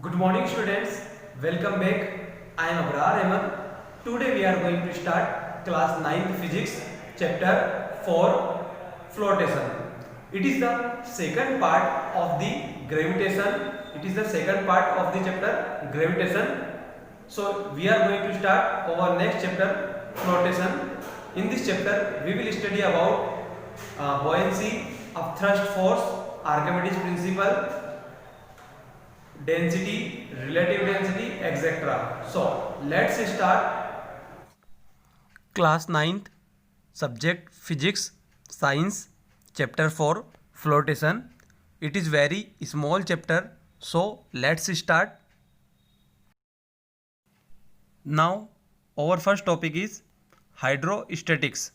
Good morning students, welcome back. I am Abrar Ahmed. Today we are going to start class 9th physics chapter 4 flotation. It is the second part of the gravitation. It is the second part of the chapter gravitation. So we are going to start our next chapter flotation. In this chapter we will study about buoyancy, upthrust force, Archimedes principle, density, relative density, etc. So let's start. Class 9th, subject physics, science, chapter 4, flotation. It is very small chapter, so let's start. Now our first topic is hydrostatics.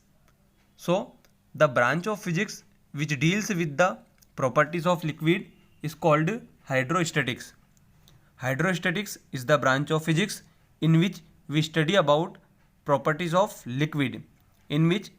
So the branch of physics which deals with the properties of liquid is called hydrostatics. Hydrostatics is the branch of physics in which we study about properties of liquid. It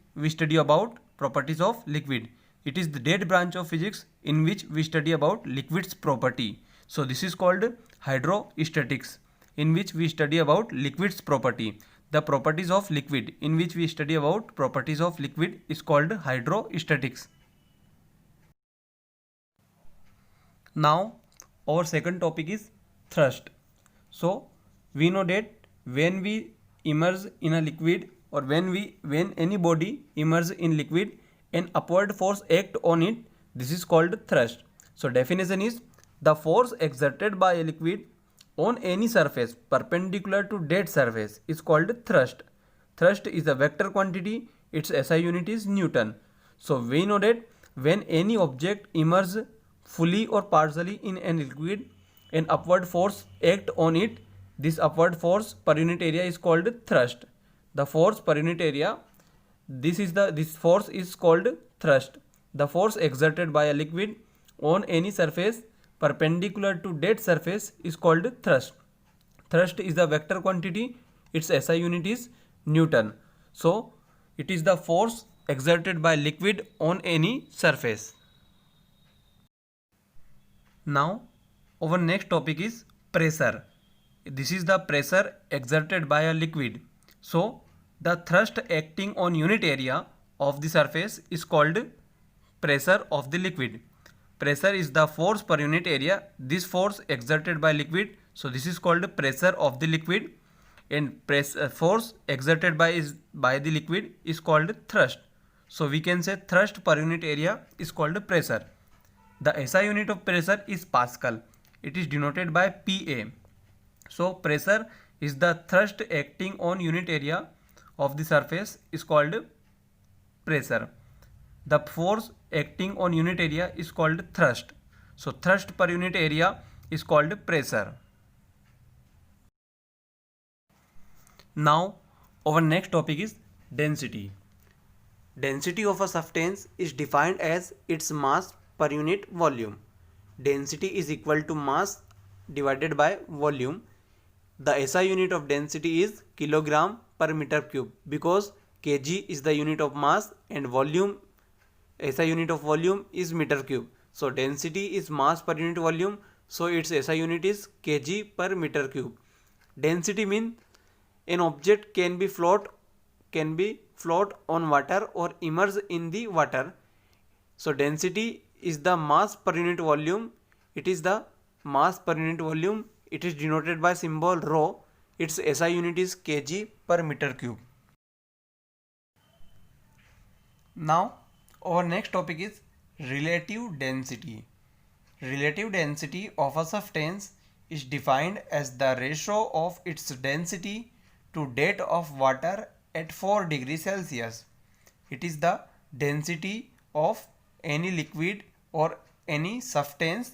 is the dead branch of physics in which we study about liquid's property. So this is called hydrostatics, in which we study about liquid's property. The properties of liquid in which we study about properties of liquid is called hydrostatics. Now our second topic is thrust. So we know that when we immerse in a liquid, or when any body immerse in liquid, an upward force act on it. This is called thrust. So definition is the force exerted by a liquid on any surface perpendicular to that surface is called thrust. Thrust is a vector quantity. Its SI unit is Newton. So we know that when any object immerses fully or partially in a liquid, an upward force act on it. This upward force per unit area is called thrust. The force per unit area, this force is called thrust. The force exerted by a liquid on any surface perpendicular to that surface is called thrust. Thrust is the vector quantity. Its SI unit is Newton. So it is the force exerted by liquid on any surface. Now our next topic is pressure. This is the pressure exerted by a liquid. So the thrust acting on unit area of the surface is called pressure of the liquid. Pressure is the force per unit area. This force exerted by liquid, so this is called pressure of the liquid, and force exerted by the liquid is called thrust. So we can say thrust per unit area is called pressure. The SI unit of pressure is Pascal. It is denoted by PA. So pressure is the thrust acting on unit area of the surface is called pressure. The force acting on unit area is called thrust. So thrust per unit area is called pressure. Now our next topic is density. Density of a substance is defined as its mass per unit volume. Density is equal to mass divided by volume. The SI unit of density is kilogram per meter cube, because kg is the unit of mass and volume, SI unit of volume is meter cube. So density is mass per unit volume, so its SI unit is kg per meter cube. Density means an object can be float on water or immerse in the water. So density is the mass per unit volume. It is the mass per unit volume. It is denoted by symbol rho. Its SI unit is kg per meter cube. Now our next topic is relative density. Relative density of a substance is defined as the ratio of its density to that of water at 4 degrees Celsius. It is the density of any liquid or any substance.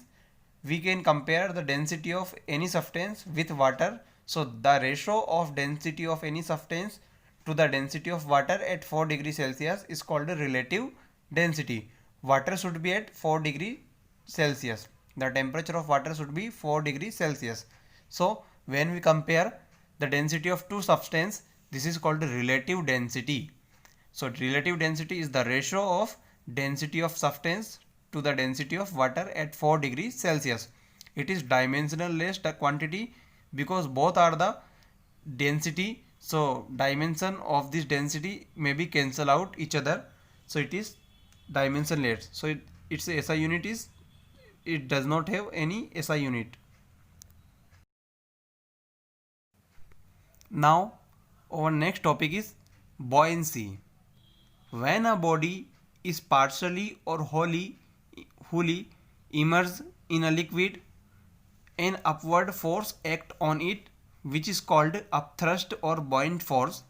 We can compare the density of any substance with water. So the ratio of density of any substance to the density of water at 4 degrees Celsius is called relative density. Water should be at 4 degrees Celsius. The temperature of water should be 4 degrees Celsius. So when we compare the density of two substances, this is called relative density. So relative density is the ratio of density of substance to the density of water at 4 degrees Celsius. it is dimensionless quantity, because both are the density. So dimension of this density maybe cancel out each other, so it is dimensionless. So its SI unit is, it does not have any SI unit. Now our next topic is buoyancy. When a body is partially or wholly immersed in a liquid, an upward force acts on it, which is called upthrust or buoyant force.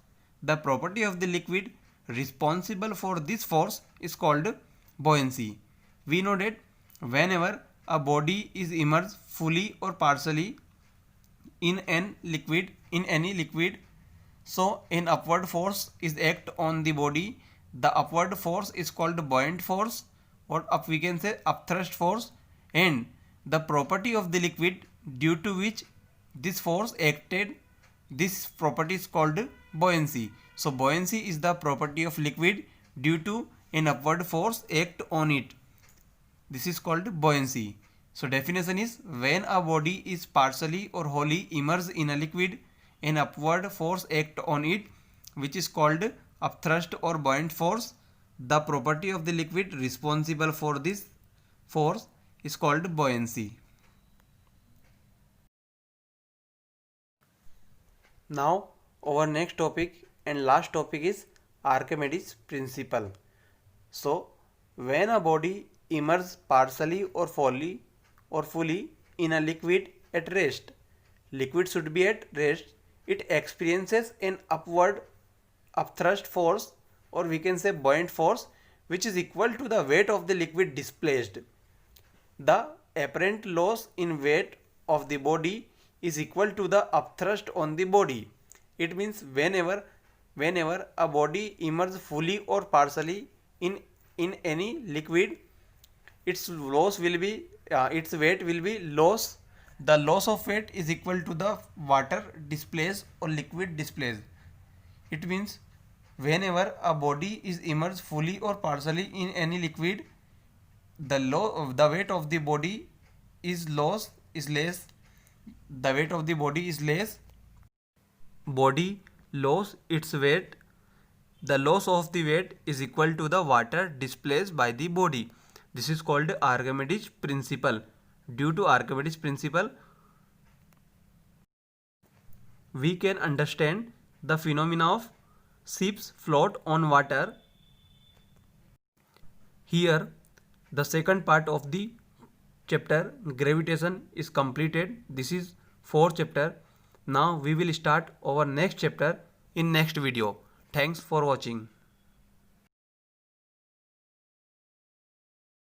The property of the liquid responsible for this force is called buoyancy. We know that whenever a body is immersed fully or partially in any liquid, so an upward force is act on the body. The upward force is called buoyant force, or we can say upthrust force, and the property of the liquid due to which this force acted, this property is called buoyancy. So buoyancy is the property of liquid due to an upward force act on it. This is called buoyancy. So definition is, when a body is partially or wholly immersed in a liquid, an upward force act on it, which is called upthrust or buoyant force. The property of the liquid responsible for this force is called buoyancy. Now our next topic and last topic is Archimedes principle. So when a body immersed partially or fully in a liquid at rest, liquid should be at rest, it experiences an upthrust force, or we can say buoyant force, which is equal to the weight of the liquid displaced. The apparent loss in weight of the body is equal to the upthrust on the body. It means whenever a body immerses fully or partially in any liquid, its loss will be its weight will be loss. The loss of weight is equal to the water displaced or liquid displaced. It means whenever a body is immersed fully or partially in any liquid, the weight of the body is less. The weight of the body is less. Body loss its weight. The loss of the weight is equal to the water displaced by the body. This is called Archimedes principle. Due to Archimedes principle, we can understand the phenomena of ships float on water. Here the second part of the chapter gravitation is completed. This is 4th chapter. Now we will start our next chapter in next video. Thanks for watching.